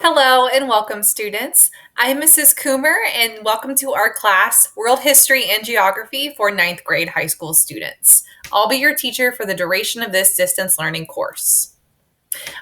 Hello and welcome, students. I'm Mrs. Coomer, and welcome to our class, World History and Geography for ninth grade high school students. I'll be your teacher for the duration of this distance learning course.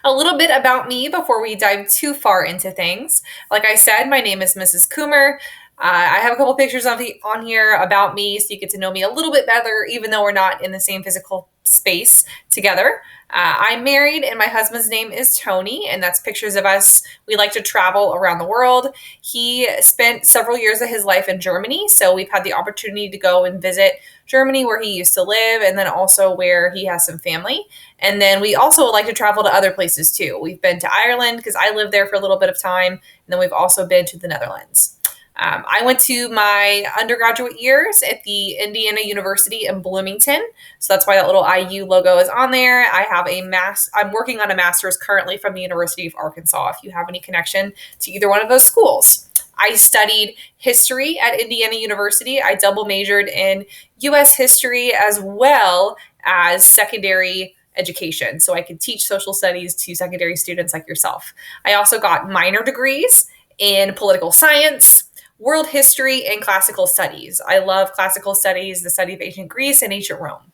A little bit about me before we dive too far into things. Like I said, my name is Mrs. Coomer. I have a couple pictures on here about me so you get to know me a little bit better, even though we're not in the same physical space together. I'm married, and my husband's name is Tony, and that's pictures of us. We like to travel around the world. He spent several years of his life in Germany, so we've had the opportunity to go and visit Germany, where he used to live, and then also where he has some family. And then we also like to travel to other places too. We've been to Ireland because I lived there for a little bit of time, and then we've also been to the Netherlands. I went to my undergraduate years at the Indiana University in Bloomington. So that's why that little IU logo is on there. I'm working on a master's currently from the University of Arkansas, if you have any connection to either one of those schools. I studied history at Indiana University. I double majored in U.S. history as well as secondary education. So I could teach social studies to secondary students like yourself. I also got minor degrees in political science, world history, and classical studies. I love classical studies, the study of ancient Greece and ancient Rome.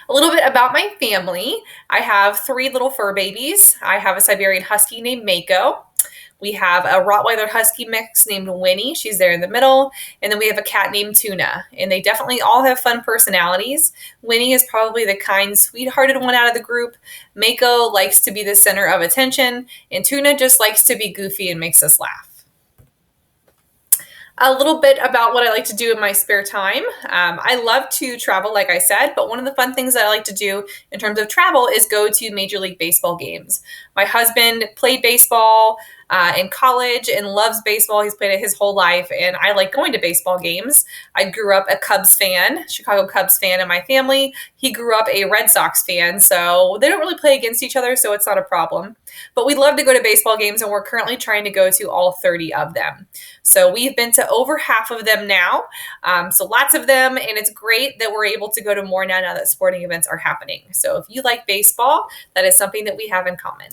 A little bit about my family. I have three little fur babies. I have a Siberian Husky named Mako. We have a Rottweiler Husky mix named Winnie. She's there in the middle. And then we have a cat named Tuna. And they definitely all have fun personalities. Winnie is probably the kind, sweethearted one out of the group. Mako likes to be the center of attention. And Tuna just likes to be goofy and makes us laugh. A little bit about what I like to do in my spare time. I love to travel, like I said, but one of the fun things that I like to do in terms of travel is go to Major League Baseball games. My husband played baseball in college and loves baseball. He's played it his whole life, and I like going to baseball games. I grew up a Cubs fan, Chicago Cubs fan in my family. He grew up a Red Sox fan, so they don't really play against each other, so it's not a problem. But we love to go to baseball games, and we're currently trying to go to all 30 of them. So we've been to over half of them now. So lots of them, and it's great that we're able to go to more now that sporting events are happening. So if you like baseball, that is something that we have in common.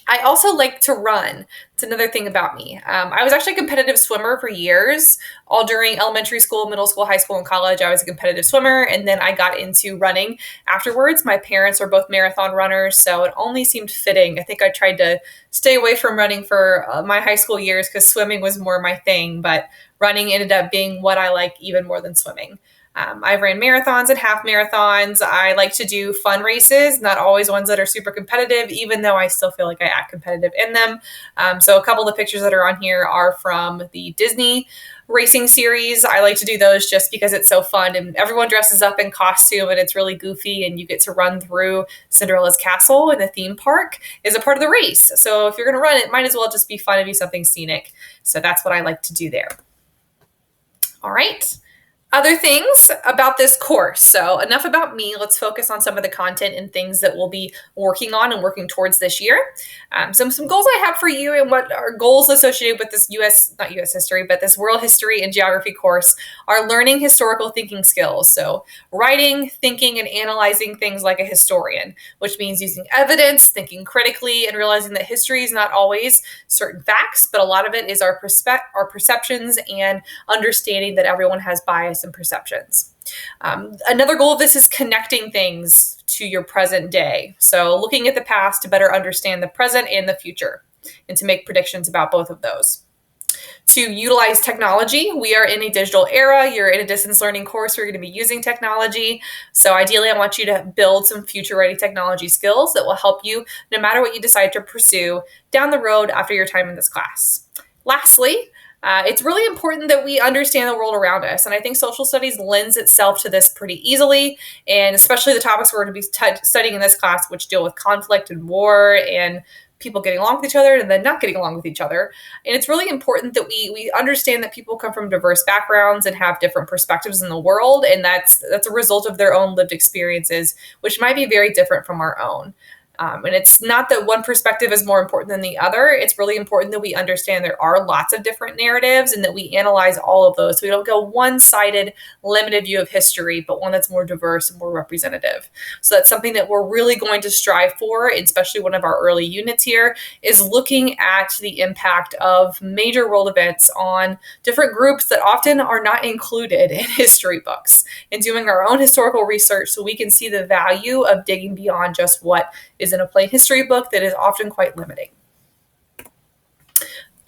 I also like to run. It's another thing about me. I was actually a competitive swimmer for years. All during elementary school, middle school, high school, and college, I was a competitive swimmer. And then I got into running afterwards. My parents are both marathon runners, so it only seemed fitting. I think I tried to stay away from running for my high school years because swimming was more my thing. But running ended up being what I like even more than swimming. I've ran marathons and half marathons. I like to do fun races, not always ones that are super competitive, even though I still feel like I act competitive in them. So a couple of the pictures that are on here are from the Disney racing series. I like to do those just because it's so fun and everyone dresses up in costume and it's really goofy and you get to run through Cinderella's castle in the theme park is a part of the race. So if you're going to run it, might as well just be fun and be something scenic. So that's what I like to do there. All right. Other things about this course. So enough about me. Let's focus on some of the content and things that we'll be working on and working towards this year. Some goals I have for you and what are goals associated with this not U.S. history, but this world history and geography course are learning historical thinking skills. So writing, thinking, and analyzing things like a historian, which means using evidence, thinking critically, and realizing that history is not always certain facts, but a lot of it is our perceptions and understanding that everyone has bias and perceptions. Another goal of this is connecting things to your present day. So looking at the past to better understand the present and the future and to make predictions about both of those. To utilize technology, we are in a digital era. You're in a distance learning course. You're going to be using technology. So ideally, I want you to build some future-ready technology skills that will help you no matter what you decide to pursue down the road after your time in this class. Lastly, it's really important that we understand the world around us. And I think social studies lends itself to this pretty easily, and especially the topics we're going to be studying in this class, which deal with conflict and war and people getting along with each other and then not getting along with each other. And it's really important that we understand that people come from diverse backgrounds and have different perspectives in the world. And that's a result of their own lived experiences, which might be very different from our own. And it's not that one perspective is more important than the other. It's really important that we understand there are lots of different narratives and that we analyze all of those. So we don't go one-sided, limited view of history, but one that's more diverse and more representative. So that's something that we're really going to strive for, especially one of our early units here, is looking at the impact of major world events on different groups that often are not included in history books, and doing our own historical research so we can see the value of digging beyond just what is in a plain history book that is often quite limiting.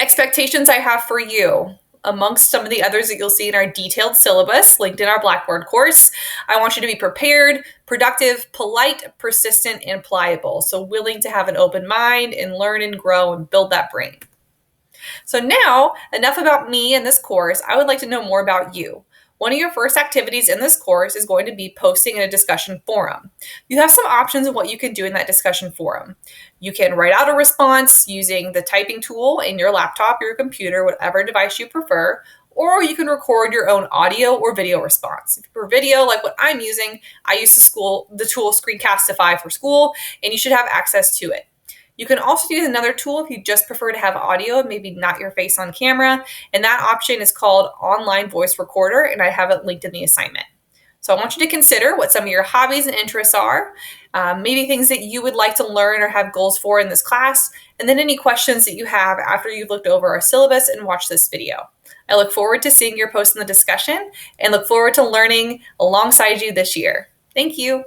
Expectations I have for you. Amongst some of the others that you'll see in our detailed syllabus linked in our Blackboard course, I want you to be prepared, productive, polite, persistent, and pliable. So willing to have an open mind and learn and grow and build that brain. So now, enough about me and this course. I would like to know more about you. One of your first activities in this course is going to be posting in a discussion forum. You have some options of what you can do in that discussion forum. You can write out a response using the typing tool in your laptop, your computer, whatever device you prefer, or you can record your own audio or video response. If you prefer video, like what I'm using, I use the tool Screencastify for school, and you should have access to it. You can also use another tool if you just prefer to have audio, maybe not your face on camera, and that option is called Online Voice Recorder, and I have it linked in the assignment. So I want you to consider what some of your hobbies and interests are, maybe things that you would like to learn or have goals for in this class, and then any questions that you have after you've looked over our syllabus and watched this video. I look forward to seeing your posts in the discussion and look forward to learning alongside you this year. Thank you.